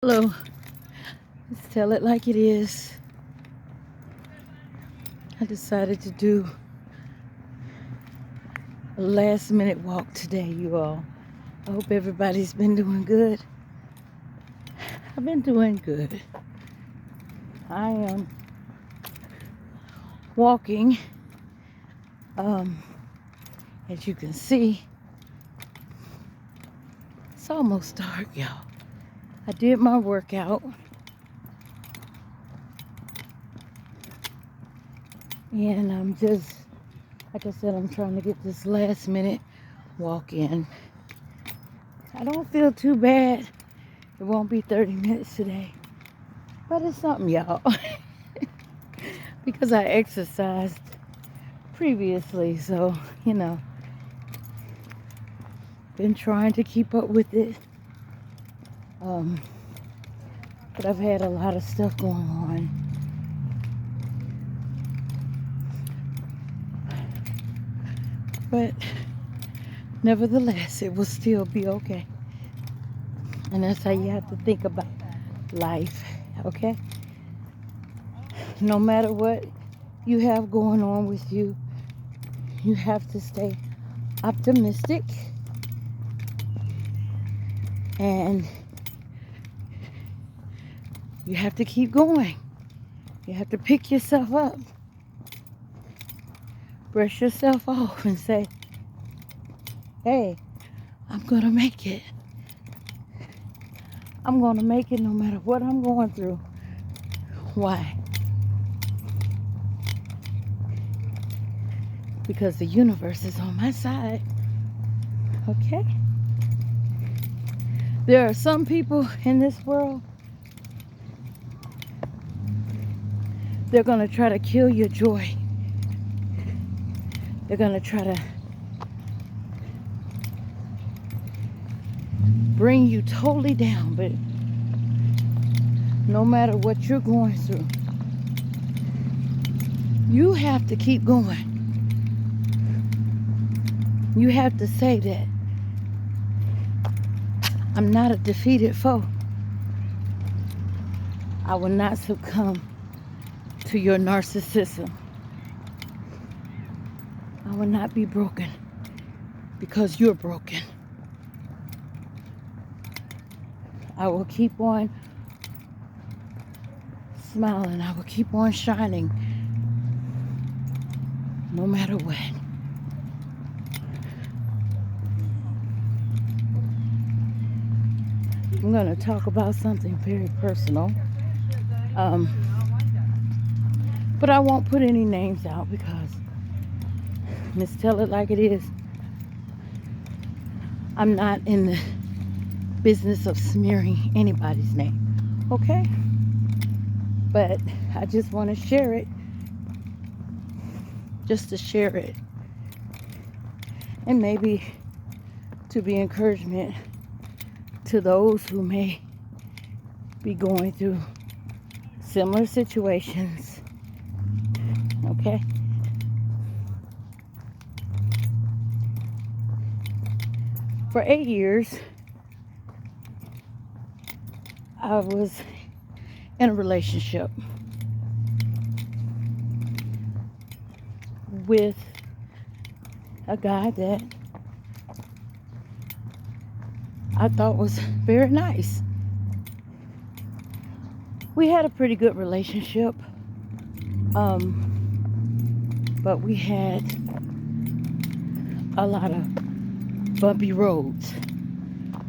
Hello, let's tell it like it is. I decided to do a last minute walk today, you all. I hope everybody's been doing good. I've been doing good. I am walking. As you can see, it's almost dark, y'all. I did my workout. And I'm just, like I said, I'm trying to get this last minute walk in. I don't feel too bad. It won't be 30 minutes today. But it's something, y'all. Because I exercised previously. So, been trying to keep up with it. But I've had a lot of stuff going on. But nevertheless, it will still be okay. And that's how you have to think about life, okay? No matter what you have going on with you, you have to stay optimistic and you have to keep going. You have to pick yourself up, brush yourself off and say, hey, I'm gonna make it. I'm gonna make it no matter what I'm going through. Why? Because the universe is on my side. Okay? There are some people in this world, they're going to try to kill your joy. They're going to try to bring you totally down. But no matter what you're going through, you have to keep going. You have to say that I'm not a defeated foe. I will not succumb to your narcissism. I will not be broken because you're broken. I will keep on smiling. I will keep on shining no matter what. I'm going to talk about something very personal. But I won't put any names out because, let's tell it like it is. I'm not in the business of smearing anybody's name. Okay? But I just want to share it. Just to share it. And maybe to be encouragement to those who may be going through similar situations. Okay? For 8 years, I was in a relationship with a guy that I thought was very nice. We had a pretty good relationship, but we had a lot of bumpy roads.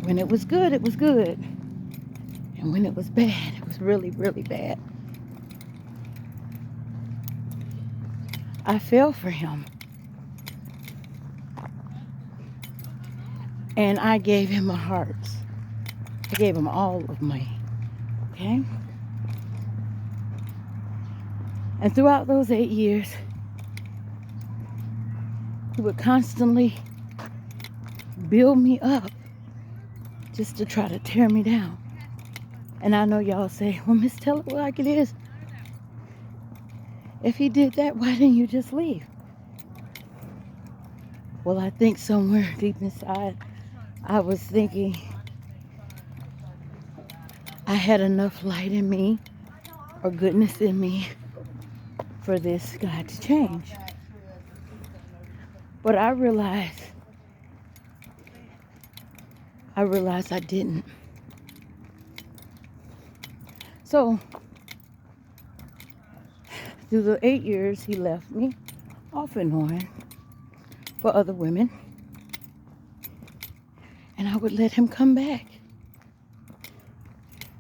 When it was good, it was good. And when it was bad, it was really, really bad. I fell for him. And I gave him my heart. I gave him all of me. Okay? And throughout those 8 years, he would constantly build me up just to try to tear me down. And I know y'all say, well, Miss, tell it like it is. If he did that, why didn't you just leave? Well, I think somewhere deep inside, I was thinking, I had enough light in me or goodness in me for this guy to change. But I realized I didn't. So, through the 8 years, he left me off and on for other women. And I would let him come back.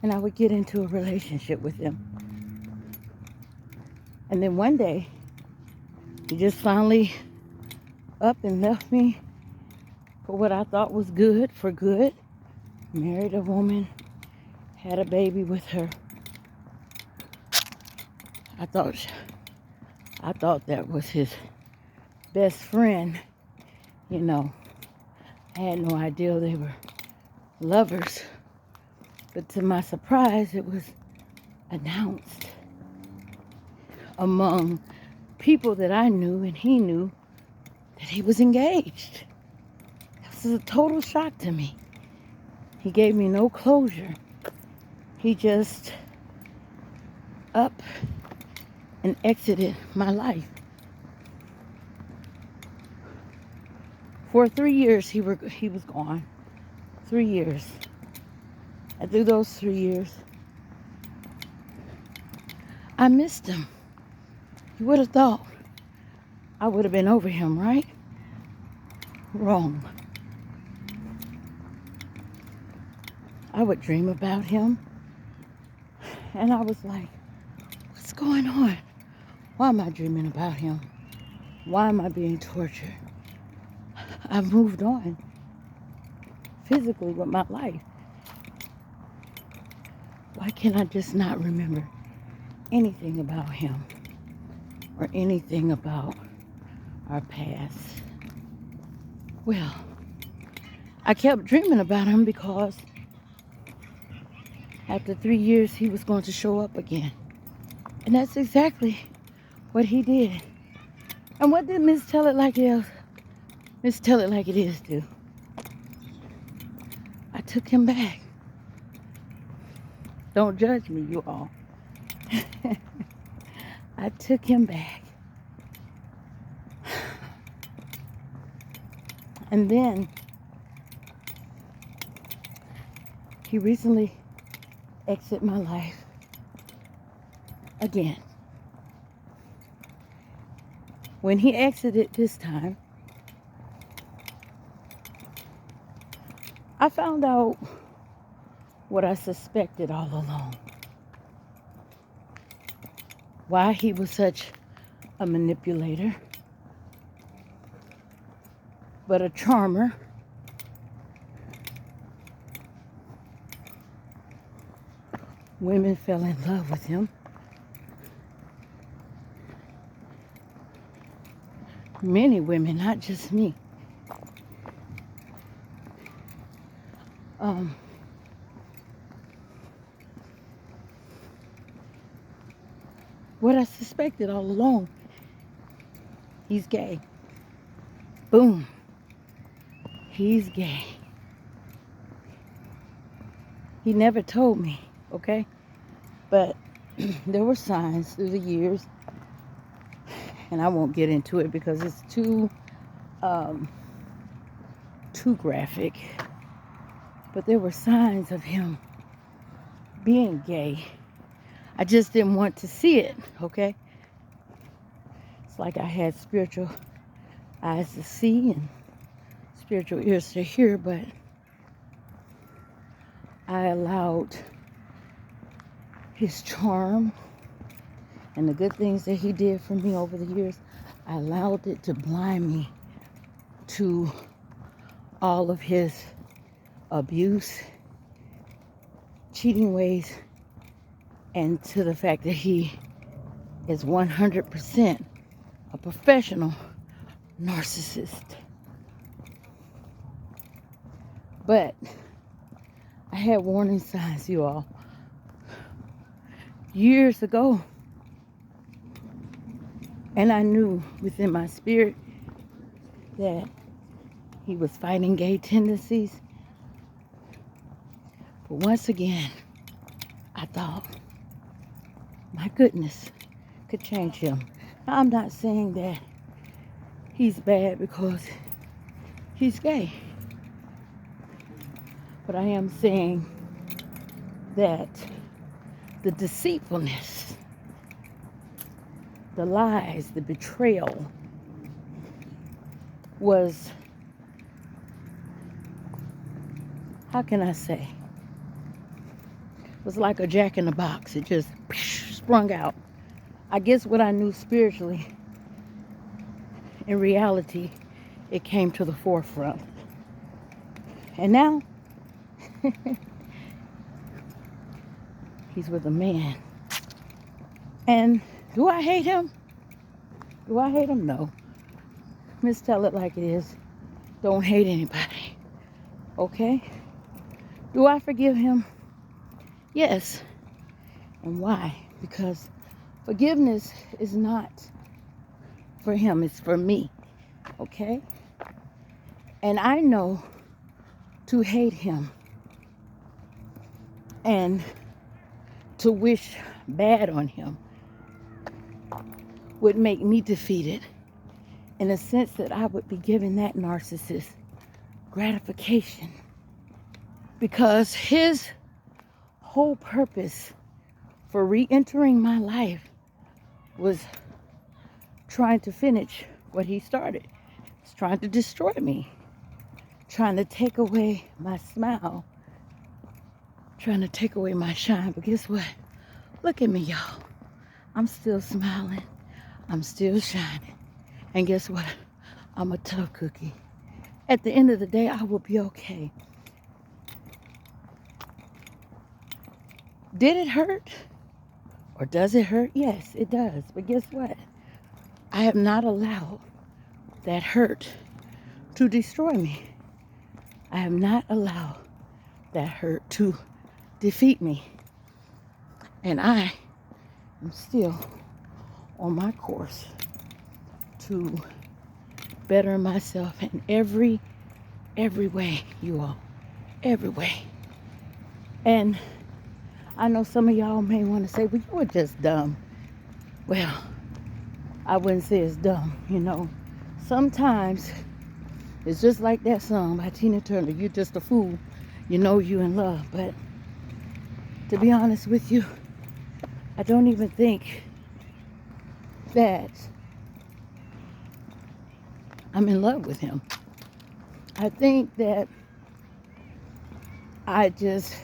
And I would get into a relationship with him. And then one day, he just finally up and left me for what I thought was good, for good. Married a woman, had a baby with her. I thought that was his best friend. You know, I had no idea they were lovers. But to my surprise, it was announced among people that I knew, and he knew that he was engaged. This is a total shock to me. He gave me no closure. He just up and exited my life. For 3 years, he was gone. 3 years. And through those 3 years, I missed him. You would have thought I would have been over him, right? Wrong. I would dream about him. And I was like, what's going on? Why am I dreaming about him? Why am I being tortured? I've moved on physically with my life. Why can't I just not remember anything about him or anything about our past? Well, I kept dreaming about him because after 3 years, he was going to show up again. And that's exactly what he did. And what did Miss Tell It Like It Is? Miss Tell It Like It Is do? I took him back. Don't judge me, you all. I took him back. And then he recently exited my life again. When he exited this time, I found out what I suspected all along. Why he was such a manipulator, but a charmer. Women fell in love with him. Many women, not just me. What I suspected all along, he's gay. Boom. He's gay. He never told me, okay? But there were signs through the years, and I won't get into it because it's too graphic. But there were signs of him being gay. I just didn't want to see it, okay? It's like I had spiritual eyes to see and spiritual ears to hear, but I allowed his charm and the good things that he did for me over the years, I allowed it to blind me to all of his abuse, cheating ways, and to the fact that he is 100% a professional narcissist. But I had warning signs, you all. Years ago. And I knew within my spirit that he was fighting gay tendencies. But once again, I thought, my goodness, could change him. Now, I'm not saying that he's bad because he's gay. But I am saying that the deceitfulness, the lies, the betrayal was, how can I say, was like a jack in the box. It just sprung out. I guess what I knew spiritually, in reality, it came to the forefront. And now, he's with a man. And do I hate him? Do I hate him? No. Let's tell it like it is. Don't hate anybody. Okay? Do I forgive him? Yes. And why? Because forgiveness is not for him, it's for me. Okay? And I know to hate him and to wish bad on him would make me defeated, in a sense that I would be giving that narcissist gratification, because his whole purpose for re-entering my life was trying to finish what he started. He's trying to destroy me, trying to take away my smile, trying to take away my shine. But guess what? Look at me, y'all. I'm still smiling. I'm still shining. And guess what? I'm a tough cookie. At the end of the day, I will be okay. Did it hurt? Or does it hurt? Yes, it does. But guess what? I have not allowed that hurt to destroy me. I have not allowed that hurt to defeat me. And I am still on my course to better myself in every way, you all. Every way. And I know some of y'all may want to say, well, you were just dumb. Well, I wouldn't say it's dumb, you know. Sometimes it's just like that song by Tina Turner, you're just a fool, you know you in love. But to be honest with you, I don't even think that I'm in love with him. I think that I just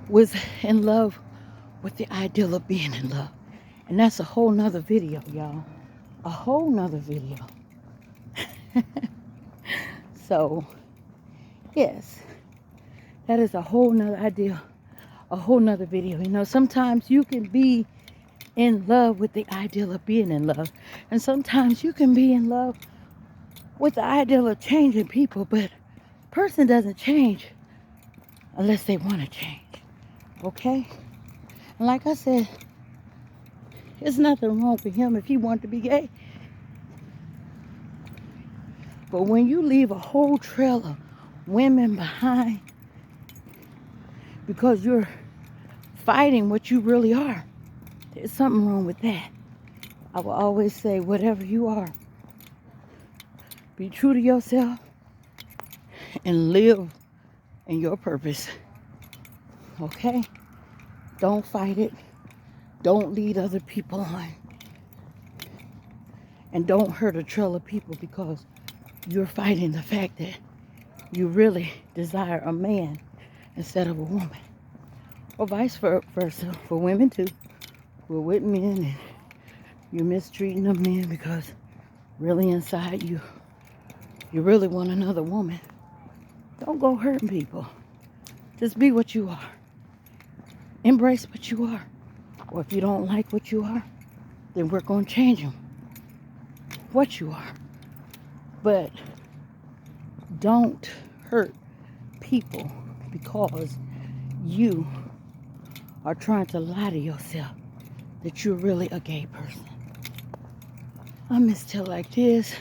was in love with the ideal of being in love. And that's a whole nother video, y'all. A whole nother video. So, yes, that is a whole nother idea, a whole nother video. You know, sometimes you can be in love with the ideal of being in love. And sometimes you can be in love with the ideal of changing people, but a person doesn't change unless they want to change. Okay? And like I said, there's nothing wrong with him if he wanted to be gay. But when you leave a whole trail of women behind because you're fighting what you really are, there's something wrong with that. I will always say, whatever you are, be true to yourself and live in your purpose. Okay? Don't fight it. Don't lead other people on. And don't hurt a trail of people because you're fighting the fact that you really desire a man instead of a woman. Or vice versa for women too. We're with men and you're mistreating a man because really inside you really want another woman. Don't go hurting people. Just be what you are. Embrace what you are. Or if you don't like what you are, then we're going to change them. What you are. But don't hurt people because you are trying to lie to yourself that you're really a gay person. I miss tell like this.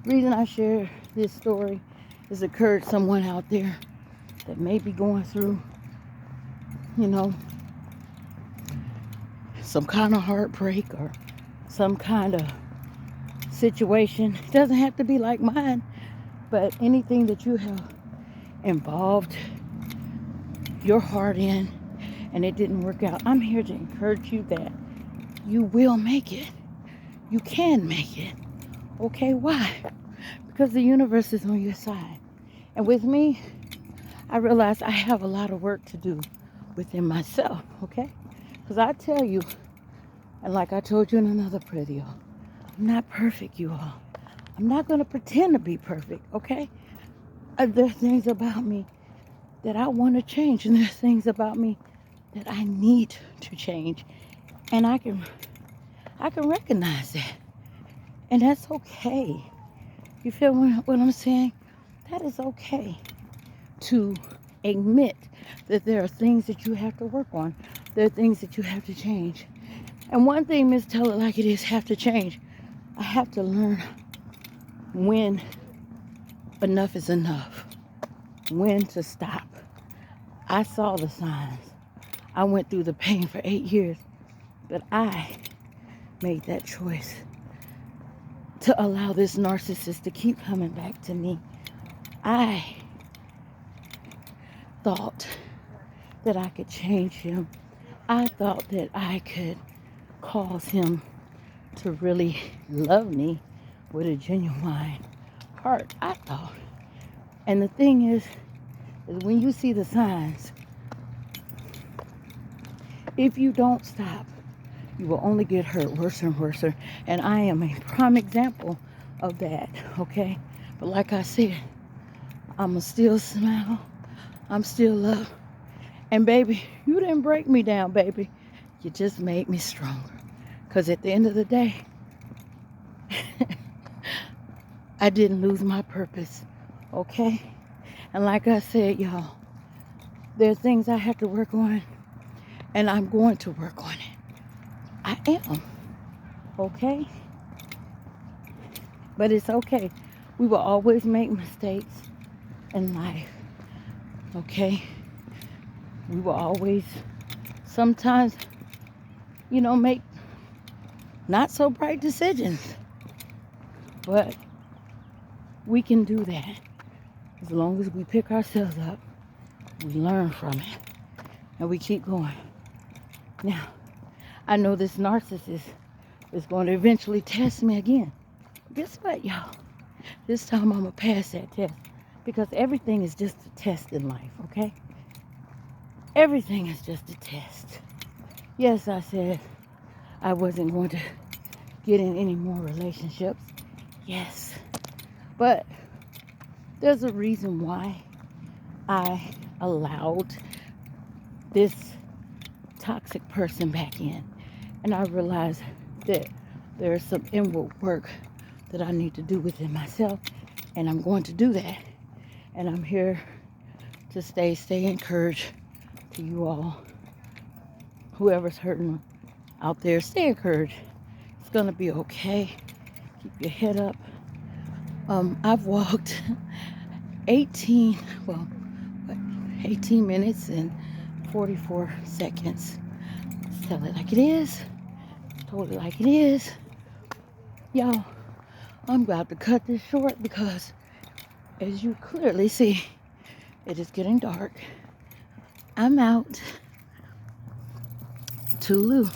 Reason I share this story is occurred someone out there that may be going through you know, some kind of heartbreak or some kind of situation. It doesn't have to be like mine, but anything that you have involved your heart in and it didn't work out, I'm here to encourage you that you will make it. You can make it. Okay, why? Because the universe is on your side. And with me, I realize I have a lot of work to do within myself, okay? Because I tell you, and like I told you in another video, I'm not perfect, you all. I'm not going to pretend to be perfect, okay? There's things about me that I want to change, and there's things about me that I need to change. And I can recognize that. And that's okay. You feel what I'm saying? That is okay to admit that there are things that you have to work on. There are things that you have to change. And one thing, Miss Tell It Like It Is, have to change. I have to learn when enough is enough. When to stop. I saw the signs. I went through the pain for 8 years. But I made that choice to allow this narcissist to keep coming back to me. I thought that I could change him. I thought that I could cause him to really love me with a genuine heart. I thought. And the thing is when you see the signs, if you don't stop, you will only get hurt worse and worse. And I am a prime example of that, okay? But like I said, I'ma still smile. I'm still up. And baby, you didn't break me down, baby. You just made me stronger. Because at the end of the day, I didn't lose my purpose, okay? And like I said, y'all, there's things I have to work on, and I'm going to work on it. I am, okay? But it's okay. We will always make mistakes in life, okay? We will always, sometimes, make not so bright decisions. But we can do that as long as we pick ourselves up, we learn from it, and we keep going. Now, I know this narcissist is going to eventually test me again. Guess what, y'all? This time I'm going to pass that test, because everything is just a test in life, okay? Everything is just a test. Yes, I said I wasn't going to get in any more relationships. Yes. But there's a reason why I allowed this toxic person back in. And I realized that there's some inward work that I need to do within myself. And I'm going to do that. And I'm here to stay encouraged to you all. Whoever's hurting out there, stay encouraged. It's going to be okay. Keep your head up. I've walked 18 minutes and 44 seconds. Let's tell it like it is. Told it like it is. Y'all, I'm about to cut this short because, as you clearly see, it is getting dark. I'm out. Toodaloo.